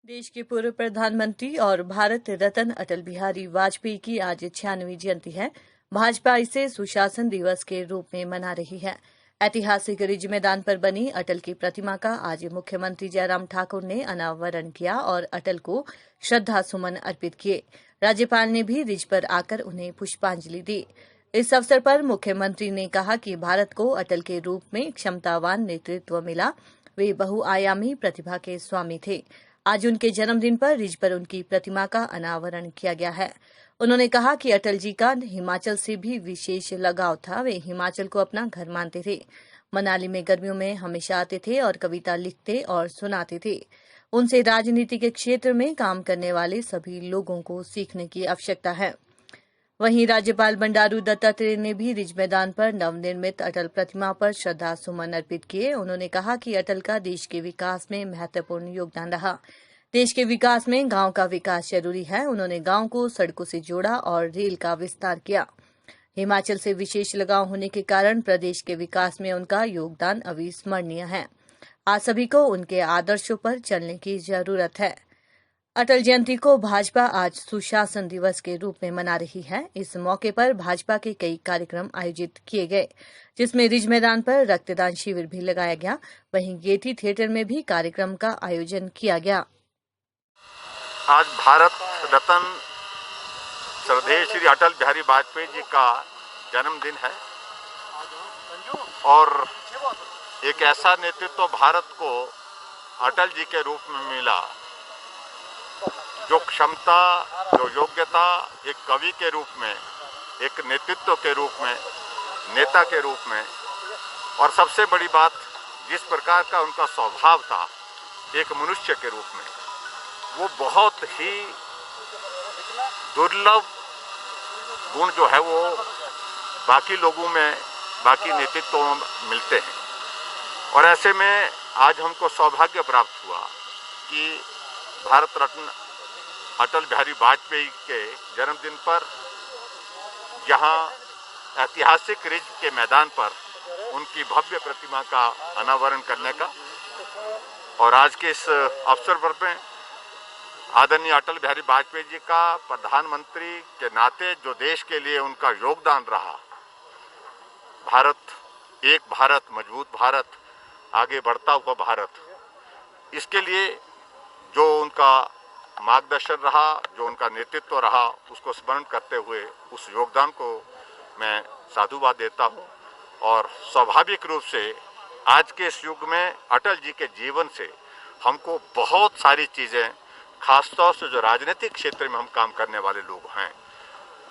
देश के पूर्व प्रधानमंत्री और भारत रत्न अटल बिहारी वाजपेयी की आज 96वीं जयंती है। भाजपा इसे सुशासन दिवस के रूप में मना रही है। ऐतिहासिक रिज मैदान पर बनी अटल की प्रतिमा का आज मुख्यमंत्री जयराम ठाकुर ने अनावरण किया और अटल को श्रद्धा सुमन अर्पित किए। राज्यपाल ने भी रिज पर आकर उन्हें पुष्पांजलि दी। इस अवसर पर मुख्यमंत्री ने कहा कि भारत को अटल के रूप में क्षमतावान नेतृत्व मिला। वे बहुआयामी प्रतिभा के स्वामी थे। आज उनके जन्मदिन पर रिज पर उनकी प्रतिमा का अनावरण किया गया है। उन्होंने कहा कि अटल जी का हिमाचल से भी विशेष लगाव था। वे हिमाचल को अपना घर मानते थे। मनाली में गर्मियों में हमेशा आते थे और कविता लिखते और सुनाते थे। उनसे राजनीति के क्षेत्र में काम करने वाले सभी लोगों को सीखने की आवश्यकता है। वहीं राज्यपाल बंडारू दत्तात्रेय ने भी रिज मैदान पर नवनिर्मित अटल प्रतिमा पर श्रद्धा सुमन अर्पित किए। उन्होंने कहा कि अटल का देश के विकास में महत्वपूर्ण योगदान रहा। देश के विकास में गांव का विकास जरूरी है। उन्होंने गांव को सड़कों से जोड़ा और रेल का विस्तार किया। हिमाचल से विशेष लगाव होने के कारण प्रदेश के विकास में उनका योगदान अविस्मरणीय है। आज सभी को उनके आदर्शों पर चलने की जरूरत है। अटल जयंती को भाजपा आज सुशासन दिवस के रूप में मना रही है। इस मौके पर भाजपा के कई कार्यक्रम आयोजित किए गए, जिसमें रिज मैदान पर रक्तदान शिविर भी लगाया गया। वहीं गेयटी थिएटर में भी कार्यक्रम का आयोजन किया गया। आज भारत रत्न श्रद्धेय श्री अटल बिहारी वाजपेयी जी का जन्मदिन है और एक ऐसा नेतृत्व भारत को अटल जी के रूप में मिला, जो क्षमता, जो योग्यता एक कवि के रूप में, एक नेतृत्व के रूप में, नेता के रूप में, और सबसे बड़ी बात जिस प्रकार का उनका स्वभाव था एक मनुष्य के रूप में, वो बहुत ही दुर्लभ गुण जो है वो बाकी लोगों में, बाकी नेतृत्वों में मिलते हैं। और ऐसे में आज हमको सौभाग्य प्राप्त हुआ कि भारत रत्न अटल बिहारी वाजपेयी के जन्मदिन पर यहाँ ऐतिहासिक रिज के मैदान पर उनकी भव्य प्रतिमा का अनावरण करने का, और आज के इस अवसर पर में आदरणीय अटल बिहारी वाजपेयी जी का प्रधानमंत्री के नाते जो देश के लिए उनका योगदान रहा, भारत, एक भारत, मजबूत भारत, आगे बढ़ता हुआ भारत, इसके लिए जो उनका मार्गदर्शन रहा, जो उनका नेतृत्व रहा, उसको स्मरण करते हुए उस योगदान को मैं साधुवाद देता हूँ। और स्वाभाविक रूप से आज के इस युग में अटल जी के जीवन से हमको बहुत सारी चीज़ें, खासतौर से जो राजनीतिक क्षेत्र में हम काम करने वाले लोग हैं,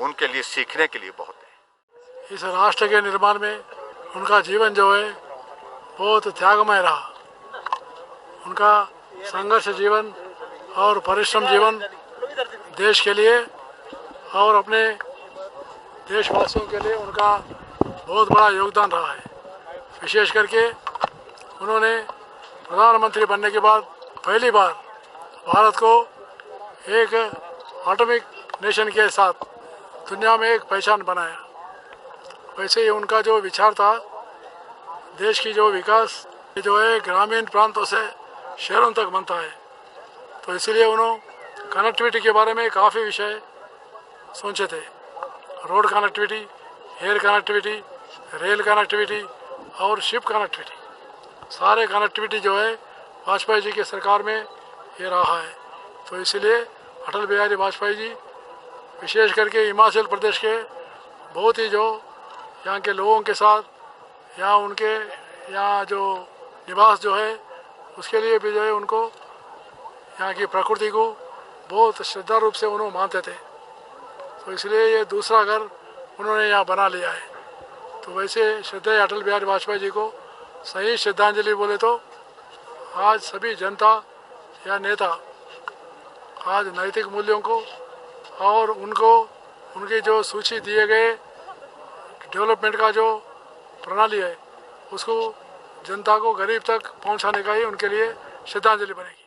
उनके लिए सीखने के लिए बहुत है। इस राष्ट्र के निर्माण में उनका जीवन जो है बहुत त्यागमय रहा। उनका संघर्ष जीवन और परिश्रम जीवन देश के लिए और अपने देशवासियों के लिए उनका बहुत बड़ा योगदान रहा है। विशेष करके उन्होंने प्रधानमंत्री बनने के बाद पहली बार भारत को एक एटॉमिक नेशन के साथ दुनिया में एक पहचान बनाया। वैसे ही उनका जो विचार था, देश की जो विकास जो है ग्रामीण प्रांतों से शहरों तक बनता है, तो इसलिए उन्होंने कनेक्टिविटी के बारे में काफ़ी विषय सोचे थे। Road connectivity, air connectivity, rail connectivity और शिप कनेक्टिविटी, सारे कनेक्टिविटी जो है वाजपेयी जी की सरकार में ये रहा है। तो इसलिए अटल बिहारी वाजपेयी जी विशेष करके हिमाचल प्रदेश के बहुत ही जो यहाँ के लोगों के साथ, यहाँ उनके यहाँ जो निवास जो है उसके लिए भी जो है उनको यहाँ की प्रकृति को बहुत श्रद्धा रूप से उन्होंने मानते थे। तो इसलिए ये दूसरा घर उन्होंने यहाँ बना लिया है। तो वैसे श्रद्धेय अटल बिहारी वाजपेयी जी को सही श्रद्धांजलि बोले तो आज सभी जनता या नेता आज नैतिक मूल्यों को और उनको उनकी जो सूची दिए गए डेवलपमेंट का जो प्रणाली है उसको जनता को गरीब तक पहुंचाने का ही उनके लिए श्रद्धांजलि बनेगी।